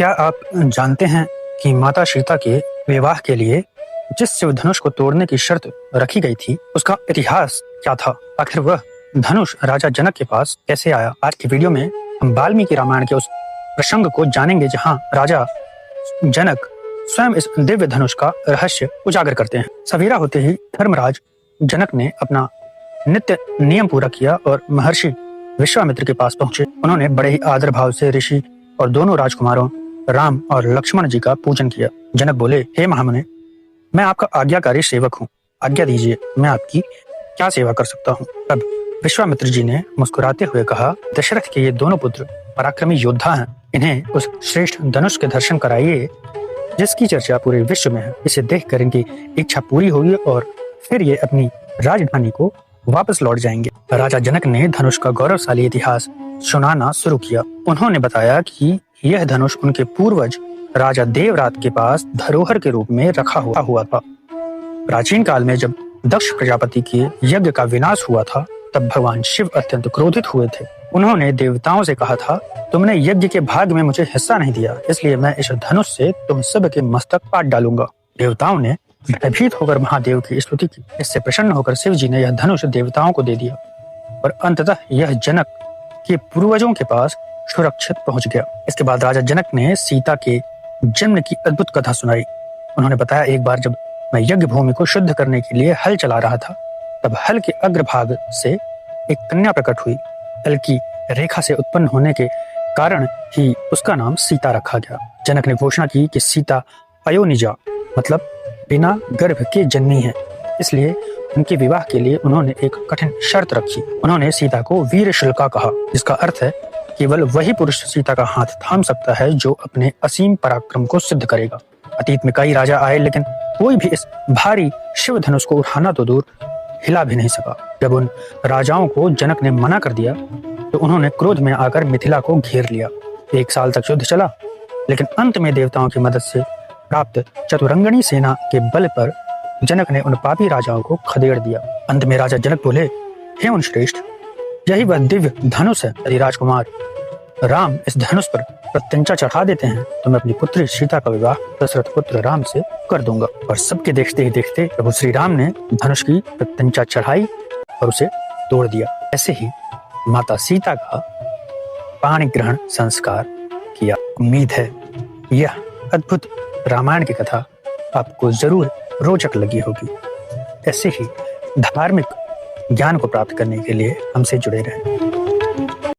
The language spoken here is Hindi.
क्या आप जानते हैं कि माता सीता के विवाह के लिए जिस शिव धनुष को तोड़ने की शर्त रखी गई थी उसका इतिहास क्या था? आखिर वह धनुष राजा जनक के पास कैसे आया? आज की वीडियो में हम वाल्मीकि रामायण के उस प्रसंग को जानेंगे जहां राजा जनक स्वयं इस दिव्य धनुष का रहस्य उजागर करते हैं। सवेरा होते ही धर्मराज जनक ने अपना नित्य नियम पूरा किया और महर्षि विश्वामित्र के पास पहुंचे। उन्होंने बड़े ही आदर भाव से ऋषि और दोनों राजकुमारों राम और लक्ष्मण जी का पूजन किया। जनक बोले, हे महामुने, मैं आपका आज्ञाकारी सेवक हूँ, आज्ञा दीजिए, मैं आपकी क्या सेवा कर सकता हूँ। तब विश्वामित्र जी ने मुस्कुराते हुए कहा, दशरथ के ये दोनों पुत्र पराक्रमी योद्धा हैं, इन्हें उस श्रेष्ठ धनुष के दर्शन कराइए जिसकी चर्चा पूरे विश्व में है। इसे देखकर इनकी इच्छा पूरी होगी और फिर ये अपनी राजधानी को वापस लौट जाएंगे। राजा जनक ने धनुष का गौरवशाली इतिहास सुनाना शुरू किया। उन्होंने बताया कि यह धनुष उनके पूर्वज राजा देवरात के पास धरोहर के रूप में रखा हुआ था। प्राचीन काल में जब दक्ष प्रजापति के यज्ञ का विनाश हुआ था तब भगवान शिव अत्यंत क्रोधित हुए थे। उन्होंने देवताओं से कहा था, तुमने यज्ञ के भाग में मुझे हिस्सा नहीं दिया, इसलिए मैं इस धनुष से तुम सब के मस्तक काट डालूंगा। देवताओं ने भयभीत होकर महादेव की स्तुति की। इससे प्रसन्न होकर शिव जी ने यह धनुष देवताओं को दे दिया और अंततः यह जनक के पूर्वजों के पास सुरक्षित पहुंच गया। इसके बाद राजा जनक ने सीता के जन्म की अद्भुत कथा सुनाई। उन्होंने बताया, एक बार जब मैं यज्ञ भूमि को शुद्ध करने के लिए हल चला रहा था तब हल के अग्रभाग से एक कन्या प्रकट हुई। हल की रेखा से उत्पन्न होने के कारण ही उसका नाम सीता रखा गया। जनक ने घोषणा की कि सीता अयोनिजा मतलब बिना गर्भ के जन्मी है, इसलिए उनके विवाह के लिए उन्होंने एक कठिन शर्त रखी। उन्होंने सीता को वीरशुल्का कहा, जिसका अर्थ है केवल वही पुरुष सीता का हाथ थाम सकता है जो अपने असीम पराक्रम को सिद्ध करेगा। अतीत में कई राजा आए लेकिन कोई भी इस भारी शिव धनुष को उठाना तो दूर हिला भी नहीं सका। जब उन राजाओं को जनक ने मना कर दिया तो उन्होंने क्रोध में आकर मिथिला को घेर लिया। 1 साल तक युद्ध चला, लेकिन अंत में देवताओं की मदद से प्राप्त चतुरंगनी सेना के बल पर जनक ने उन पापी राजाओं को खदेड़ दिया। अंत में राजा जनक बोले, हे मुनिश्रेष्ठ, यही वह दिव्य धनुष है। यदि राजकुमार राम इस धनुष पर प्रत्यंचा चढ़ा देते हैं तो मैं अपनी पुत्री सीता का विवाह दशरथ पुत्र राम से कर दूंगा। और सबके देखते ही देखते प्रभु श्री राम ने धनुष की प्रत्यंचा चढ़ाई और उसे तोड़ दिया। ऐसे ही माता सीता का पाणी ग्रहण संस्कार किया। उम्मीद है यह अद्भुत रामायण की कथा आपको जरूर रोचक लगी होगी। ऐसे ही धार्मिक ज्ञान को प्राप्त करने के लिए हमसे जुड़े रहें।